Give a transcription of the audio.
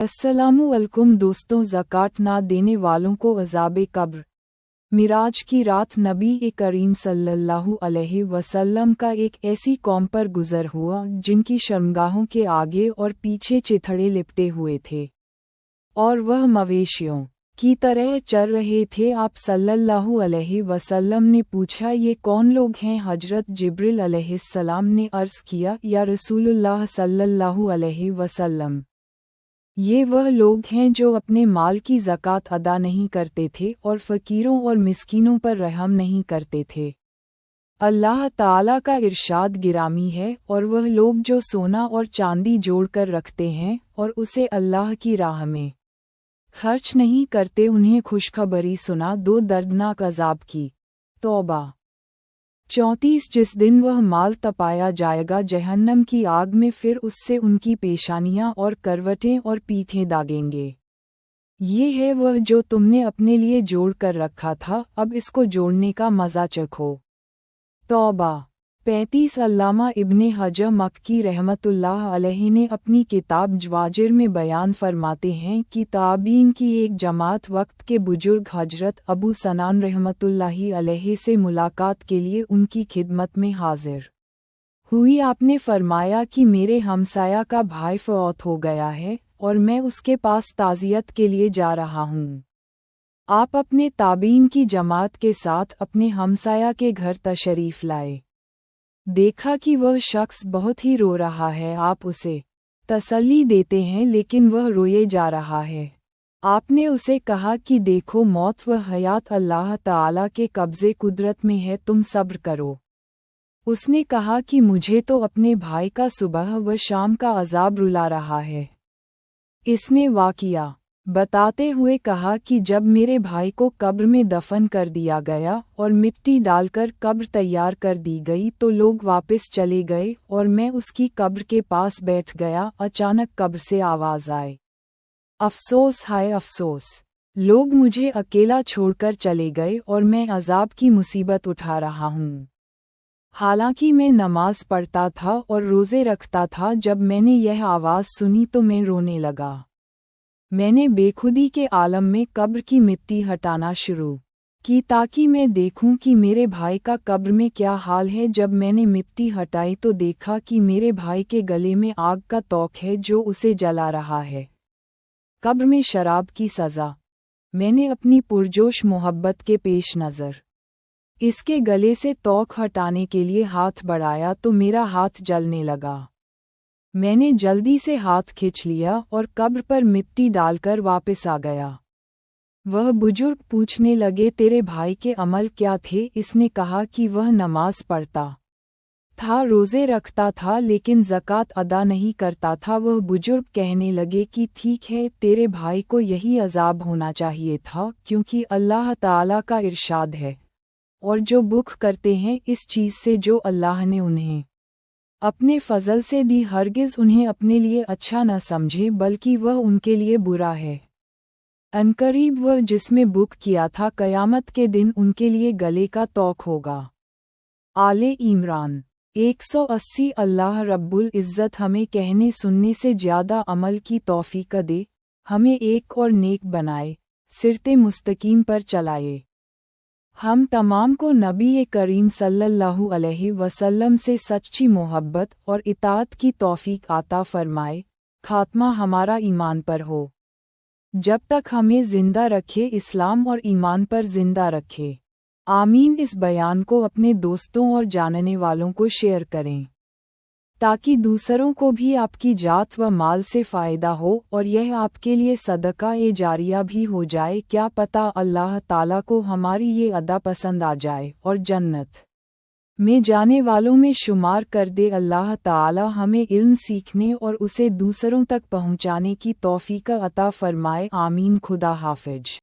अस्सलामुअलैकुम दोस्तों, ज़कात ना देने वालों को अज़ाब कब्र। मिराज की रात नबी करीम सल्लल्लाहु अलैहि वसल्लम का एक ऐसी कौम पर गुज़र हुआ जिनकी शर्मगाहों के आगे और पीछे चिथड़े लिपटे हुए थे और वह मवेशियों की तरह चर रहे थे। आप सल्लल्लाहु अलैहि वसल्लम ने पूछा, ये कौन लोग हैं? हजरत जिब्रील अलैहिस्सलाम ने अर्ज़ किया, या रसूलुल्लाह सल्लल्लाहु अलैहि वसल्लम, ये वह लोग हैं जो अपने माल की ज़कात अदा नहीं करते थे और फ़कीरों और मिस्कीनों पर रहम नहीं करते थे। अल्लाह ताला का इरशाद गिरामी है, और वह लोग जो सोना और चांदी जोड़कर रखते हैं और उसे अल्लाह की राह में खर्च नहीं करते, उन्हें खुशखबरी सुना दो दर्दनाक अज़ाब की। तौबा 34। जिस दिन वह माल तपाया जाएगा जहन्नम की आग में, फिर उससे उनकी पेशानियां और करवटें और पीठें दागेंगे। ये है वह जो तुमने अपने लिए जोड़ कर रखा था, अब इसको जोड़ने का मज़ा चखो। तौबा 35। अल्लामा इब्ने हजर मक्की रहमतुल्लाह अलैहि ने अपनी किताब जवाजिर में बयान फरमाते हैं कि ताबीन की एक जमात वक्त के बुजुर्ग हजरत अबू सनान रहमतुल्लाही अलैहि से मुलाकात के लिए उनकी खिदमत में हाजिर हुई। आपने फरमाया कि मेरे हमसाया का भाई फौत हो गया है और मैं उसके पास ताज़ियत के लिए जा रहा हूँ। आप अपने ताबीन की जमात के साथ अपने हमसाया के घर तशरीफ़ लाए। देखा कि वह शख्स बहुत ही रो रहा है। आप उसे तसल्ली देते हैं लेकिन वह रोए जा रहा है। आपने उसे कहा कि देखो, मौत व हयात अल्लाह ताला के कब्ज़े कुदरत में है, तुम सब्र करो। उसने कहा कि मुझे तो अपने भाई का सुबह व शाम का अज़ाब रुला रहा है। इसने वाक़िया बताते हुए कहा कि जब मेरे भाई को कब्र में दफन कर दिया गया और मिट्टी डालकर कब्र तैयार कर दी गई तो लोग वापस चले गए और मैं उसकी कब्र के पास बैठ गया। अचानक कब्र से आवाज़ आए, अफ़सोस, हाय अफ़सोस, लोग मुझे अकेला छोड़कर चले गए और मैं अज़ाब की मुसीबत उठा रहा हूँ। हालांकि मैं नमाज पढ़ता था और रोज़े रखता था। जब मैंने यह आवाज़ सुनी तो मैं रोने लगा। मैंने बेखुदी के आलम में कब्र की मिट्टी हटाना शुरू की ताकि मैं देखूं कि मेरे भाई का कब्र में क्या हाल है। जब मैंने मिट्टी हटाई तो देखा कि मेरे भाई के गले में आग का तोक है जो उसे जला रहा है। कब्र में शराब की सज़ा। मैंने अपनी पुरजोश मोहब्बत के पेश नज़र इसके गले से तोक हटाने के लिए हाथ बढ़ाया तो मेरा हाथ जलने लगा। मैंने जल्दी से हाथ खींच लिया और कब्र पर मिट्टी डालकर वापस आ गया। वह बुजुर्ग पूछने लगे, तेरे भाई के अमल क्या थे? इसने कहा कि वह नमाज पढ़ता था, रोज़े रखता था, लेकिन ज़कात अदा नहीं करता था। वह बुजुर्ग कहने लगे कि ठीक है, तेरे भाई को यही अज़ाब होना चाहिए था, क्योंकि अल्लाह ताला का इरशाद है, और जो बुख करते हैं इस चीज़ से जो अल्लाह ने उन्हें अपने फ़ज़ल से दी, हरगिज़ उन्हें अपने लिए अच्छा न समझे, बल्कि वह उनके लिए बुरा है। अनकरीब वह जिसमें बुक किया था, क़यामत के दिन उनके लिए गले का तोक होगा। आले इमरान 180। अल्लाह रब्बुल इज़्ज़त हमें कहने सुनने से ज़्यादा अमल की तौफ़ीक़ दे, हमें एक और नेक बनाए, सिरते मुस्तकीम पर चलाए। हम तमाम को नबी करीम सल्लल्लाहु अलैहि वसल्लम से सच्ची मोहब्बत और इताअत की तौफ़ीक़ अता फ़रमाए। खात्मा हमारा ईमान पर हो। जब तक हमें ज़िंदा रखे, इस्लाम और ईमान पर ज़िंदा रखे। आमीन। इस बयान को अपने दोस्तों और जानने वालों को शेयर करें ताकि दूसरों को भी आपकी जात व माल से फ़ायदा हो और यह आपके लिए सदका ए जारिया भी हो जाए। क्या पता अल्लाह ताला को हमारी ये अदा पसंद आ जाए और जन्नत में जाने वालों में शुमार कर दे। अल्लाह ताला हमें इल्म सीखने और उसे दूसरों तक पहुँचाने की तौफ़ीक़ अता फ़रमाए। आमीन। खुदा हाफ़िज।